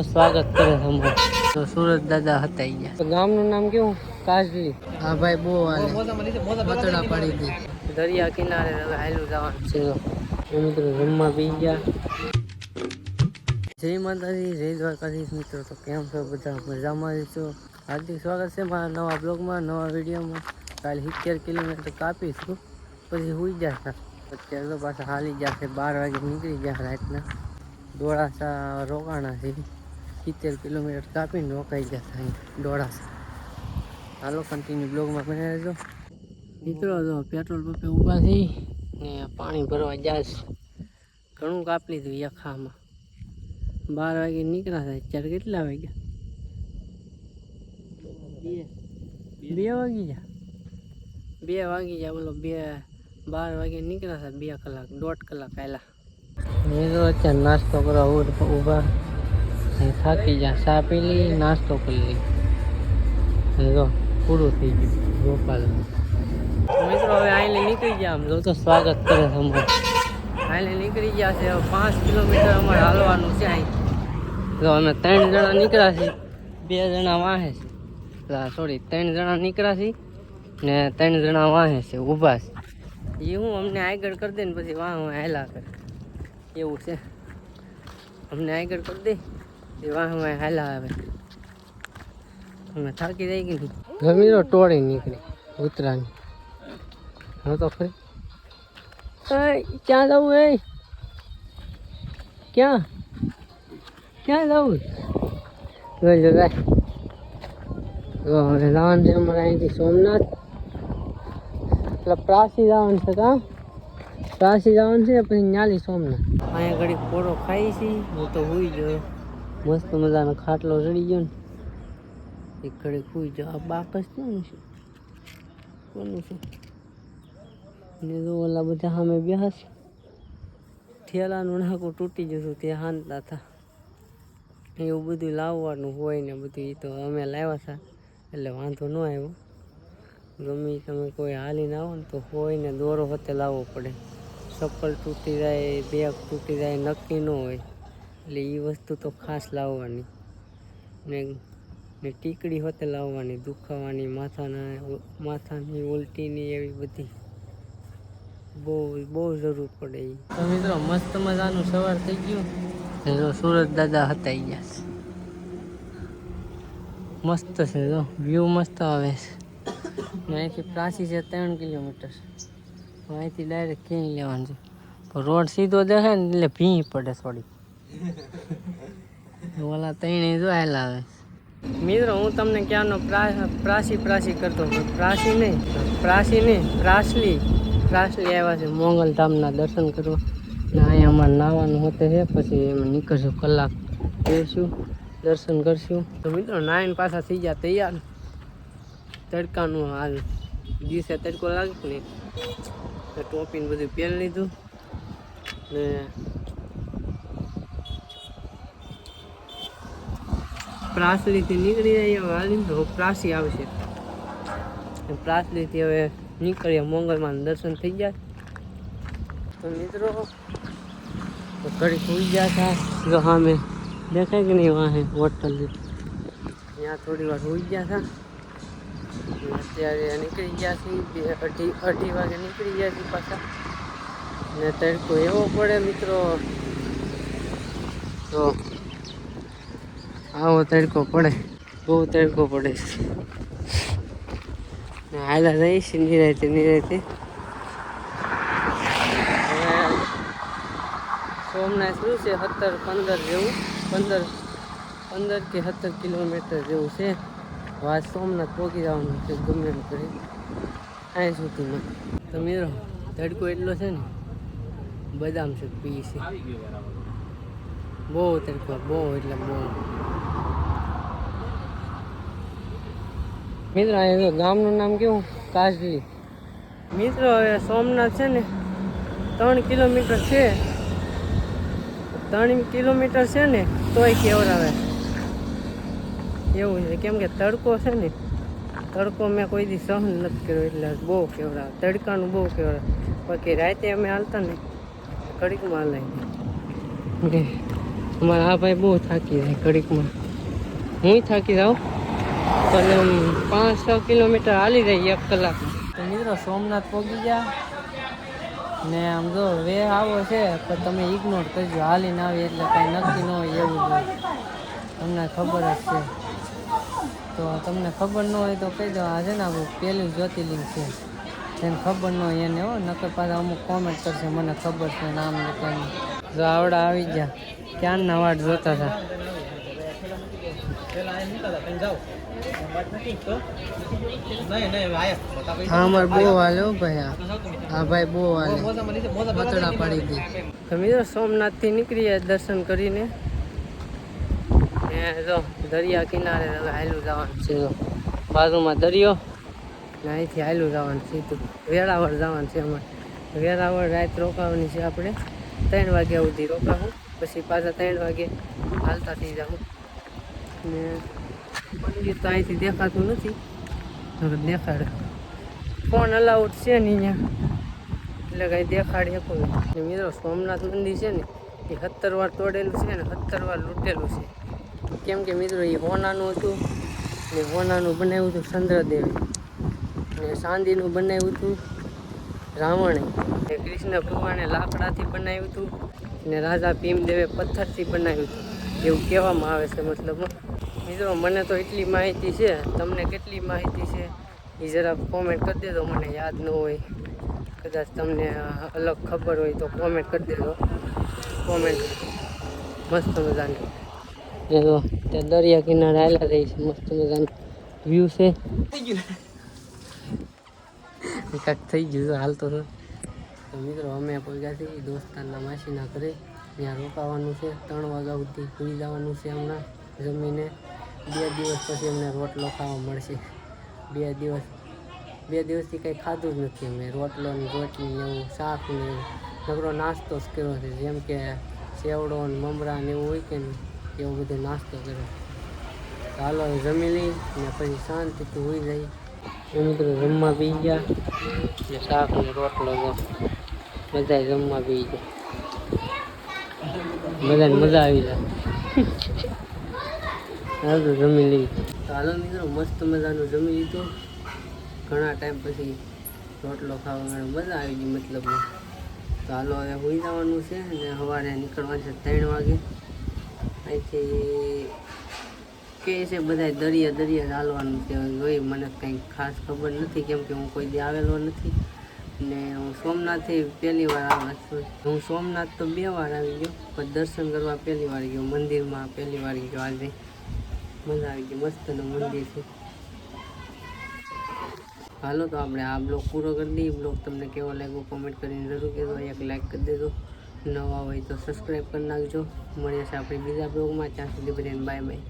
સ્વાગત કરે છે તો સુરત દાદા હતા અહીંયા ગામનું નામ કેવું કાજલી હા ભાઈ બહુ બતડા પાડી દી દરિયા કિનારે હવે હાલું જવાનું છે મિત્રો રમવા બી ગયા જય માતાજી જય દ્વારકાધીશ મિત્રો તો કેમ છો બધા મજામાં છો હાર્દિક સ્વાગત છે મારા નવા બ્લોગમાં નવા વિડીયોમાં કાલે 70 કિલોમીટર કાપીશું પછી હુઈ જશે અત્યારે તો પાછા હાલી જશે 12 વાગે નીકળી ગયા રાતના દોડાસા રોકાણા છે 70 કિલોમીટર કાપીને રોકાઈ જશે દોડાસા હાલો કન્ટિન્યુ બ્લોગમાં બને રહેજો મિત્રો તો પેટ્રોલ પંપે ઊભા થઈ ને પાણી ભરવા જાય ઘણું કાપી લીધું યખામાં 12 વાગે નીકળ્યા હતા અત્યારે કેટલા વાગ્યા 2 વાગી ગયા 2 વાગી ગયા બોલો 12 વાગે નીકળ્યા હતા 2 કલાક 1.5 કલાક પહેલા મેં તો અત્યારે નાસ્તો કરવા ઊભા થાકી જા ચા પી લઈ નાસ્તો કરી લઈ જો પૂરું થઈ ગયું ગોપાલ મિત્રો હવે આઈને નીકળી ગયા આમ તો સ્વાગત કરે છે અમારું આઈને નીકળી ગયા છે 5 કિલોમીટર અમારે હાલવાનું છે અહીં જો અમે 3 જણા નીકળ્યા છીએ 2 જણા વાહે છે સોરી 3 જણા નીકળ્યા છીએ ને 3 જણા વાહે છે ઊભા છે એ હું અમને આગળ કરી દે ને પછી વાહ હેલા કરે એવું છે અમને આગળ કરી દે એ વાહ હેલા આવે અમે થાકી જાય કે નહીં ગમીરો ટોળી નીકળી ઉતરાની હા તો ખરી ક્યાં જવું એ ક્યાં જવું જોઈ લો હવે જવાનું છે અમારે અહીંથી સોમનાથ એટલે પ્રાસી જવાનું છે કાં પ્રાસી જવાનું છે પછી ન્યાલી સોમનાથ અહીંયા ઘડી પોળો ખાઈ છે હું તો હોઈ ગયો મસ્ત મજાનો ખાટલો ચડી ગયો ને એક ઘડી હોઈ ગયો આ બાકસ કેવું છે કોનું છે ને જો ઓલા બધા સામે બેસ થેલાનું નાકું તૂટી જતું તે હાંતતા હતા એવું બધું લાવવાનું હોય ને બધું એ તો અમે લાવ્યા હતા એટલે વાંધો ન આવ્યો ગમે તમે કોઈ હાલીને આવો ને તો હોય ને દોરો વચ્ચે લાવવો પડે ચપ્પલ તૂટી જાય બેગ તૂટી જાય નક્કી ન હોય એટલે એ વસ્તુ તો ખાસ લાવવાની ને ટીકડી હોતે લાવવાની દુખાવાની માથાની ઉલટીની એવી બધી બહુ જરૂર પડે તો મિત્રો મસ્ત મજાનું સવાર થઈ ગયું જો સુરત દાદા હતા ગયા મસ્ત છે જો વ્યૂ મસ્ત આવે છે અહીંથી પ્રાસી છે 3 કિલોમીટર અહીંથી ડાયરેક્ટ ક્યાંય લેવાનું છે પણ રોડ સીધો દેખાય ને એટલે ભીં પડે થોડી ઓલા તઈને જો હાલ આવે મિત્રો હું તમને ક્યાંનો પ્રાસી કરતો પ્રાસી નહીં પ્રાસલી આવ્યા છે મોંગલધામના દર્શન કરવા ને અહીંયા અમારે નાવાનું હોતે છે પછી એમાં નીકળશું કલાક બેસું દર્શન કરશું તો મિત્રો નાઈન પાછા થઈ ગયા તૈયાર તડકાનું હાલ દિવસે તડકો લાગે ને તો ટોપીને બધું પહેરી લીધું ને પ્રાસલીથી નીકળી જાય હવે હાલીને તો પ્રાસી આવશે પ્રાસલીથી હવે નીકળીએ મોંગલમાં દર્શન થઈ ગયા તો મિત્રો ઘડી સુઈ ગયા હતા જો સામે દેખાય કે નહીં વાહે હોટલ ત્યાં થોડી વાર સુઈ ગયા હતા અત્યારે નીકળી ગયા છીએ 2:30 વાગે નીકળી ગયા છીએ પાછા ને તડકો એવો પડે મિત્રો તો આવો તડકો પડે બહુ તડકો પડે હાલા રહીશ નિરાતે સોમનાથ શું છે 17-15 જેવું 15 કે 17 કિલોમીટર જેવું છે વાત સોમનાથ પહોંચી જવાનું છે ગમે એમ કરી અહીં સુધીમાં તો મિત્રો તડકો એટલો છે ને બદામ શેક પી છે બહુ તડકો બહુ એટલે બહુ મિત્રો અહીંયા ગામનું નામ કેવું કાજલી મિત્રો હવે સોમનાથ છે ને 3 કિલોમીટર છે 3 કિલોમીટર છે ને તોય કેવડાવે એવું છે કેમ કે તડકો છે ને તડકો મેં કોઈ દી સહન નથી કર્યો એટલે બહુ કેવડાવે તડકાનું બહુ કેવડાવે બાકી રાતે અમે હાલતા ને કડીકમાં હલાવી અમારા આ ભાઈ બહુ થાકી જાય ઘડીકમાં. હું થાકી જાઉં પણ 5-6 કિલોમીટર હાલી જાય 1 કલાક. તો મિત્રો સોમનાથ પહોંચી ગયા ને આમ જો વે આવો છે પણ તમે ઇગ્નોર કરજો. હાલીને આવી એટલે કાંઈ નક્કી ન હોય એવું જ હોય, તમને ખબર જ છે. તો તમને ખબર ન હોય તો કહી દો, આ છે ને આપણું પહેલું જ્યોતિર્લિંગ છે. જેને ખબર ન હોય એને હો, નકર પાછા અમુક કોમેન્ટ કરશે મને ખબર છે નામ ને કેમ. જો આવડા આવી ગયા, ક્યારના વાટ જોતા હતા. હા અમારે બહુ હાલે હો ભાઈ. હા ભાઈ બહુ હાલે, બતડા પાડી દે. તો મિત્રો સોમનાથથી નીકળીએ દર્શન કરીને. જો દરિયા કિનારે હાલું જવાનું છે. જો બાજુમાં દરિયો ને અહીંથી હાલું જવાનું સીધું વેરાવળ જવાનું છે. અમારે વેરાવળ રાત રોકાવાની છે. આપણે 3 વાગ્યા સુધી રોકાવું, પછી પાછા 3 વાગે હાલતા થઈ જાઉં. ને મંદિર તો અહીંથી દેખાતું નથી, દેખાડે ફોન અલાઉડ છે ને અહીંયા, એટલે કાંઈ દેખાડી શકું નહીં. મિત્રો સોમનાથ મંદિર છે ને એ 17 વાર તોડેલું છે ને 17 વાર લૂંટેલું છે. કેમ કે મિત્રો એ હોનાનું હતું ને હોનાનું બનાવ્યું હતું ચંદ્રદેવે, ને ચાંદીનું બનાવ્યું હતું રાવણે, ને કૃષ્ણ ભગવાને લાકડાથી બનાવ્યું હતું, ને રાજા ભીમદેવે પથ્થરથી બનાવ્યું હતું એવું કહેવામાં આવે છે. મતલબ મિત્રો મને તો એટલી માહિતી છે, તમને કેટલી માહિતી છે એ જરા કોમેન્ટ કરી દેજો. મને યાદ ન હોય, કદાચ તમને અલગ ખબર હોય તો કોમેન્ટ કરી દેજો. કોમેન્ટ મસ્ત મજાની. જો ત્યાં દરિયા કિનારે આવેલા રહી છે, મસ્ત મજાનું વ્યૂ છે. કાંઈક થઈ ગયું હાલતો તો. મિત્રો અમે પહોંચ્યા છીએ દોસ્તારના માસીના ઘરે, ત્યાં રોકાવાનું છે. 3 વાગ્યા સુધી સુઈ જવાનું છે. હમણાં જમીને 2 દિવસ પછી અમને રોટલો ખાવા મળશે. 2 દિવસથી કંઈ ખાધું જ નથી અમે. રોટલો ને રોટલી ને એવું શાક ને એવું નકરો નાસ્તો જ કર્યો છે, જેમ કે સેવડો ને મમરા ને એવું હોય કે ને એવો બધો નાસ્તો કર્યો. ચાલો જમી લઈ ને પછી શાંતિથી હોઈ જાય. મિત્રો જમવા પી ગયા ને શાક ને રોટલો બધા જમવા પી ગયા, બધાને મજા આવી જાય. હાલ તો જમી લઈ. ચાલો મિત્રો મસ્ત મજાનું જમી લીધું. ઘણા ટાઈમ પછી રોટલો ખાવા મજા આવી ગઈ મતલબ. તો હાલો હવે હોઈ જવાનું છે ને સવારે નીકળવાનું છે 3 વાગે. અહીંથી કહે છે બધા દરિયા ચાલવાનું છે. જોઈ મને કંઈ ખાસ ખબર નથી, કેમ કે હું કોઈ દી આવેલો નથી ને હું સોમનાથથી પહેલી વાર આવ્યો છું. હું સોમનાથ તો 2 વાર આવી ગયો, પણ દર્શન કરવા પહેલી વાર ગયો, મંદિરમાં પહેલી વાર ગયો. આજે મજા આવી ગઈ, મસ્તનું મંદિર છે. હાલો તો આપણે આ બ્લોગ પૂરો કરી દઈએ. બ્લોગ તમને કેવો લાગ્યો કોમેન્ટ કરીને જરૂર કહેજો. એક લાઈક કરી દેજો, નવા હોય તો સબસ્ક્રાઈબ કરી નાખજો. મળીએ છીએ આપણે બીજા બ્લોગમાં. ત્યાં સુધી બધાને બાય બાય.